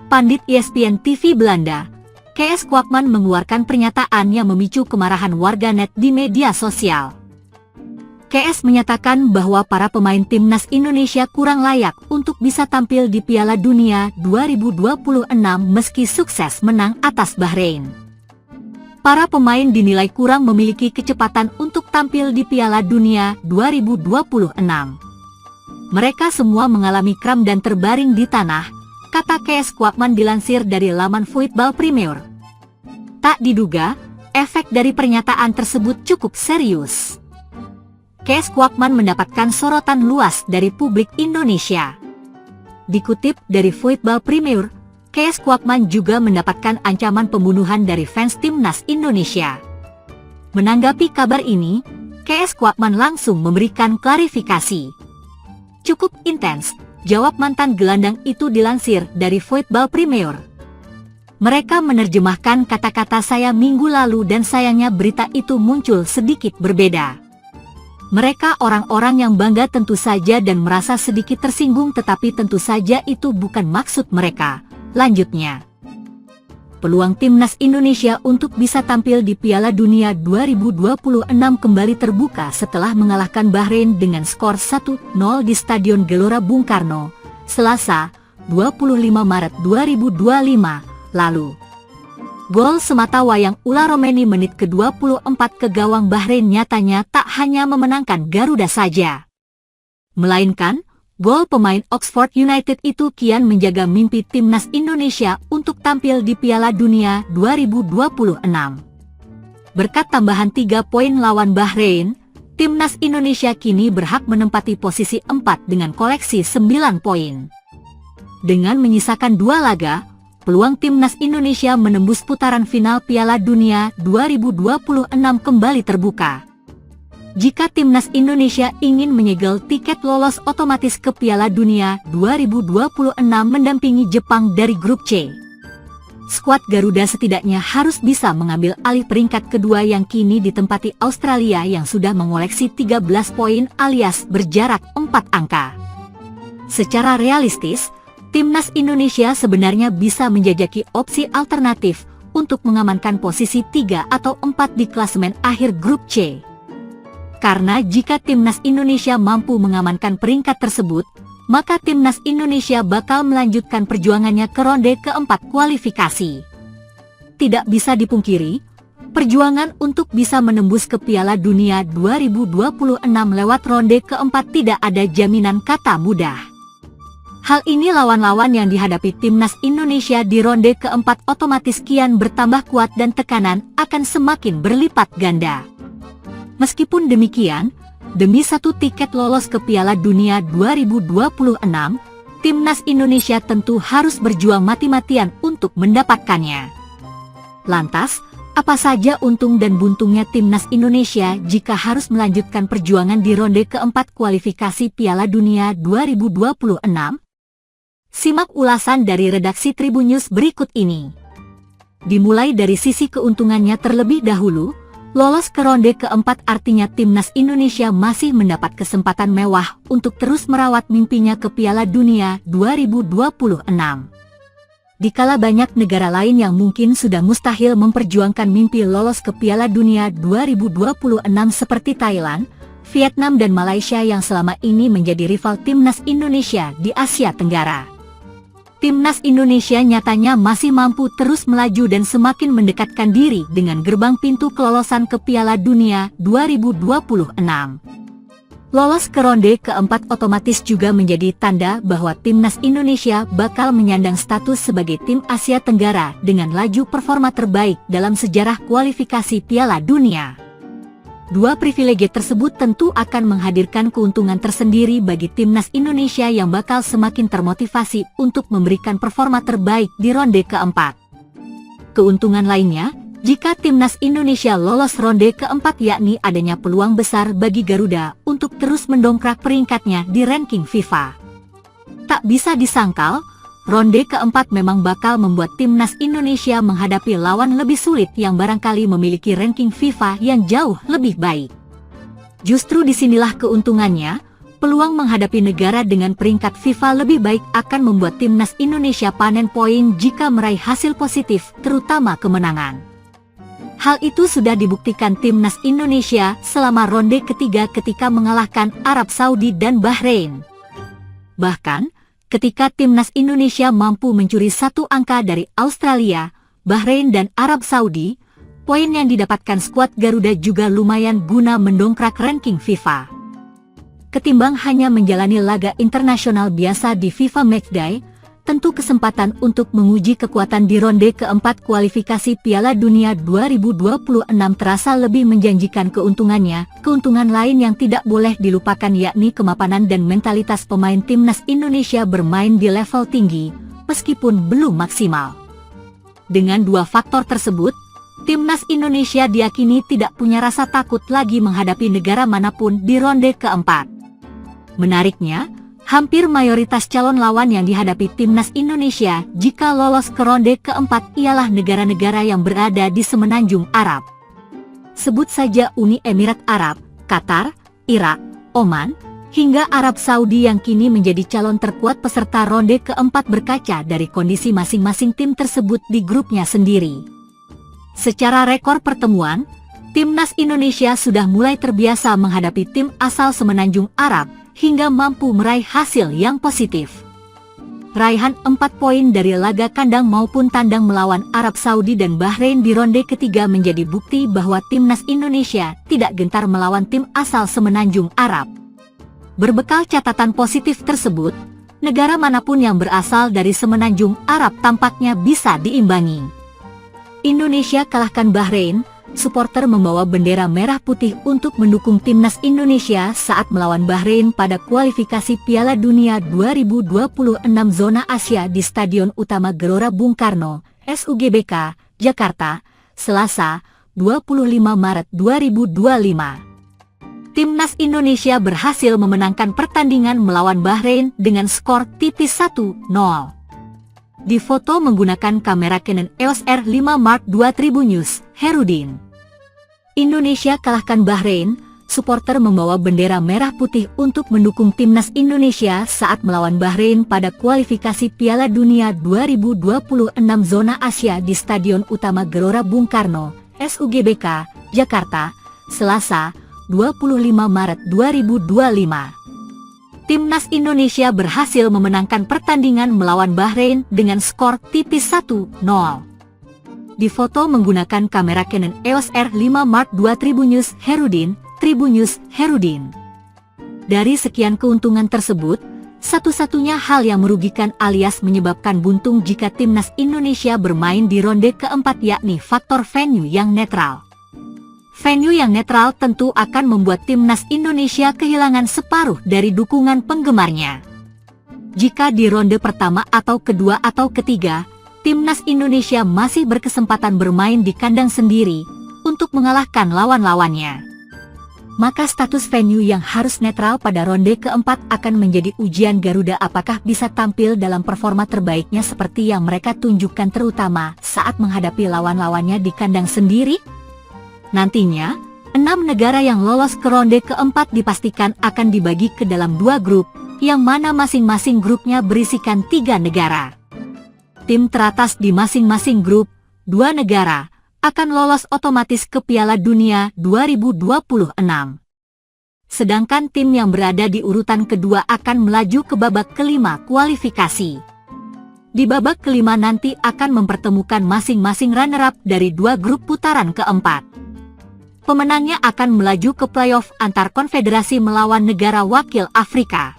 Pandit ESPN TV Belanda, Kees Kwakman mengeluarkan pernyataan yang memicu kemarahan warganet di media sosial. Kees menyatakan bahwa para pemain timnas Indonesia kurang layak untuk bisa tampil di Piala Dunia 2026 meski sukses menang atas Bahrain. Para pemain dinilai kurang memiliki kecepatan untuk tampil di Piala Dunia 2026. Mereka semua mengalami kram dan terbaring di tanah, kata Kees Kwakman dilansir dari laman Voetbal Premier. Tak diduga, efek dari pernyataan tersebut cukup serius. Kees Kwakman mendapatkan sorotan luas dari publik Indonesia. Dikutip dari Voetbal Premier, Kees Kwakman juga mendapatkan ancaman pembunuhan dari fans timnas Indonesia. Menanggapi kabar ini, Kees Kwakman langsung memberikan klarifikasi. Cukup intens, jawab mantan gelandang itu dilansir dari Voetbal Premier. Mereka menerjemahkan kata-kata saya minggu lalu dan sayangnya berita itu muncul sedikit berbeda. Mereka orang-orang yang bangga tentu saja dan merasa sedikit tersinggung, tetapi tentu saja itu bukan maksud mereka, lanjutnya. Peluang timnas Indonesia untuk bisa tampil di Piala Dunia 2026 kembali terbuka setelah mengalahkan Bahrain dengan skor 1-0 di Stadion Gelora Bung Karno, Selasa, 25 Maret 2025, lalu. Gol semata wayang ulah Romeni menit ke-24 ke gawang Bahrain nyatanya tak hanya memenangkan Garuda saja, melainkan gol pemain Oxford United itu kian menjaga mimpi timnas Indonesia untuk tampil di Piala Dunia 2026. Berkat tambahan 3 poin lawan Bahrain, timnas Indonesia kini berhak menempati posisi 4 dengan koleksi 9 poin. Dengan menyisakan 2 laga, peluang timnas Indonesia menembus putaran final Piala Dunia 2026 kembali terbuka. Jika timnas Indonesia ingin menyegel tiket lolos otomatis ke Piala Dunia 2026 mendampingi Jepang dari grup C, skuad Garuda setidaknya harus bisa mengambil alih peringkat kedua yang kini ditempati Australia yang sudah mengoleksi 13 poin alias berjarak 4 angka. Secara realistis, timnas Indonesia sebenarnya bisa menjajaki opsi alternatif untuk mengamankan posisi 3 atau 4 di klasemen akhir grup C. Karena jika timnas Indonesia mampu mengamankan peringkat tersebut, maka timnas Indonesia bakal melanjutkan perjuangannya ke ronde keempat kualifikasi. Tidak bisa dipungkiri, perjuangan untuk bisa menembus ke Piala Dunia 2026 lewat ronde keempat tidak ada jaminan kata mudah. Hal ini lawan-lawan yang dihadapi timnas Indonesia di ronde keempat otomatis kian bertambah kuat dan tekanan akan semakin berlipat ganda. Meskipun demikian, demi 1 tiket lolos ke Piala Dunia 2026, timnas Indonesia tentu harus berjuang mati-matian untuk mendapatkannya. Lantas, apa saja untung dan buntungnya timnas Indonesia jika harus melanjutkan perjuangan di ronde keempat kualifikasi Piala Dunia 2026? Simak ulasan dari redaksi Tribun News berikut ini. Dimulai dari sisi keuntungannya terlebih dahulu. Lolos ke ronde keempat artinya timnas Indonesia masih mendapat kesempatan mewah untuk terus merawat mimpinya ke Piala Dunia 2026. Dikala banyak negara lain yang mungkin sudah mustahil memperjuangkan mimpi lolos ke Piala Dunia 2026 seperti Thailand, Vietnam dan Malaysia yang selama ini menjadi rival timnas Indonesia di Asia Tenggara. Timnas Indonesia nyatanya masih mampu terus melaju dan semakin mendekatkan diri dengan gerbang pintu kelolosan ke Piala Dunia 2026. Lolos ke ronde keempat otomatis juga menjadi tanda bahwa timnas Indonesia bakal menyandang status sebagai tim Asia Tenggara dengan laju performa terbaik dalam sejarah kualifikasi Piala Dunia. Dua privilege tersebut tentu akan menghadirkan keuntungan tersendiri bagi timnas Indonesia yang bakal semakin termotivasi untuk memberikan performa terbaik di ronde keempat. Keuntungan lainnya, jika timnas Indonesia lolos ronde keempat yakni adanya peluang besar bagi Garuda untuk terus mendongkrak peringkatnya di ranking FIFA. Tak bisa disangkal, ronde keempat memang bakal membuat timnas Indonesia menghadapi lawan lebih sulit yang barangkali memiliki ranking FIFA yang jauh lebih baik. Justru disinilah keuntungannya, peluang menghadapi negara dengan peringkat FIFA lebih baik akan membuat timnas Indonesia panen poin jika meraih hasil positif, terutama kemenangan. Hal itu sudah dibuktikan timnas Indonesia selama ronde ketiga ketika mengalahkan Arab Saudi dan Bahrain. Bahkan, ketika timnas Indonesia mampu mencuri satu angka dari Australia, Bahrain dan Arab Saudi, poin yang didapatkan skuad Garuda juga lumayan guna mendongkrak ranking FIFA. Ketimbang hanya menjalani laga internasional biasa di FIFA Matchday, tentu kesempatan untuk menguji kekuatan di ronde keempat kualifikasi Piala Dunia 2026 terasa lebih menjanjikan keuntungannya. Keuntungan lain yang tidak boleh dilupakan yakni kemapanan dan mentalitas pemain timnas Indonesia bermain di level tinggi, meskipun belum maksimal. Dengan dua faktor tersebut, timnas Indonesia diyakini tidak punya rasa takut lagi menghadapi negara manapun di ronde keempat. Menariknya, hampir mayoritas calon lawan yang dihadapi timnas Indonesia jika lolos ke ronde keempat ialah negara-negara yang berada di semenanjung Arab. Sebut saja Uni Emirat Arab, Qatar, Irak, Oman, hingga Arab Saudi yang kini menjadi calon terkuat peserta ronde keempat berkaca dari kondisi masing-masing tim tersebut di grupnya sendiri. Secara rekor pertemuan, timnas Indonesia sudah mulai terbiasa menghadapi tim asal semenanjung Arab, hingga mampu meraih hasil yang positif. Raihan 4 poin dari laga kandang maupun tandang melawan Arab Saudi dan Bahrain di ronde ketiga menjadi bukti bahwa timnas Indonesia tidak gentar melawan tim asal semenanjung Arab. Berbekal catatan positif tersebut, negara manapun yang berasal dari semenanjung Arab tampaknya bisa diimbangi. Indonesia kalahkan Bahrain. Supporter membawa bendera merah putih untuk mendukung timnas Indonesia saat melawan Bahrain pada kualifikasi Piala Dunia 2026 zona Asia di Stadion Utama Gelora Bung Karno, SUGBK, Jakarta, Selasa, 25 Maret 2025. Timnas Indonesia berhasil memenangkan pertandingan melawan Bahrain dengan skor tipis 1-0. Difoto menggunakan kamera Canon EOS R5 Mark II Tribunnews, Herudin. Indonesia kalahkan Bahrain, supporter membawa bendera merah putih untuk mendukung timnas Indonesia saat melawan Bahrain pada kualifikasi Piala Dunia 2026 zona Asia di Stadion Utama Gelora Bung Karno, SUGBK, Jakarta, Selasa, 25 Maret 2025. Timnas Indonesia berhasil memenangkan pertandingan melawan Bahrain dengan skor tipis 1-0. Difoto menggunakan kamera Canon EOS R5 Mark II Tribunnews Herudin, Tribunnews Herudin. Dari sekian keuntungan tersebut, satu-satunya hal yang merugikan alias menyebabkan buntung jika timnas Indonesia bermain di ronde keempat yakni faktor venue yang netral. Venue yang netral tentu akan membuat timnas Indonesia kehilangan separuh dari dukungan penggemarnya. Jika di ronde pertama atau kedua atau ketiga, timnas Indonesia masih berkesempatan bermain di kandang sendiri untuk mengalahkan lawan-lawannya, maka status venue yang harus netral pada ronde keempat akan menjadi ujian Garuda apakah bisa tampil dalam performa terbaiknya seperti yang mereka tunjukkan terutama saat menghadapi lawan-lawannya di kandang sendiri. Nantinya, 6 negara yang lolos ke ronde keempat dipastikan akan dibagi ke dalam 2 grup, yang mana masing-masing grupnya berisikan 3 negara. Tim teratas di masing-masing grup, 2 negara, akan lolos otomatis ke Piala Dunia 2026. Sedangkan tim yang berada di urutan kedua akan melaju ke babak kelima kualifikasi. Di babak kelima nanti akan mempertemukan masing-masing runner-up dari 2 grup putaran keempat. Pemenangnya akan melaju ke playoff antar konfederasi melawan negara wakil Afrika.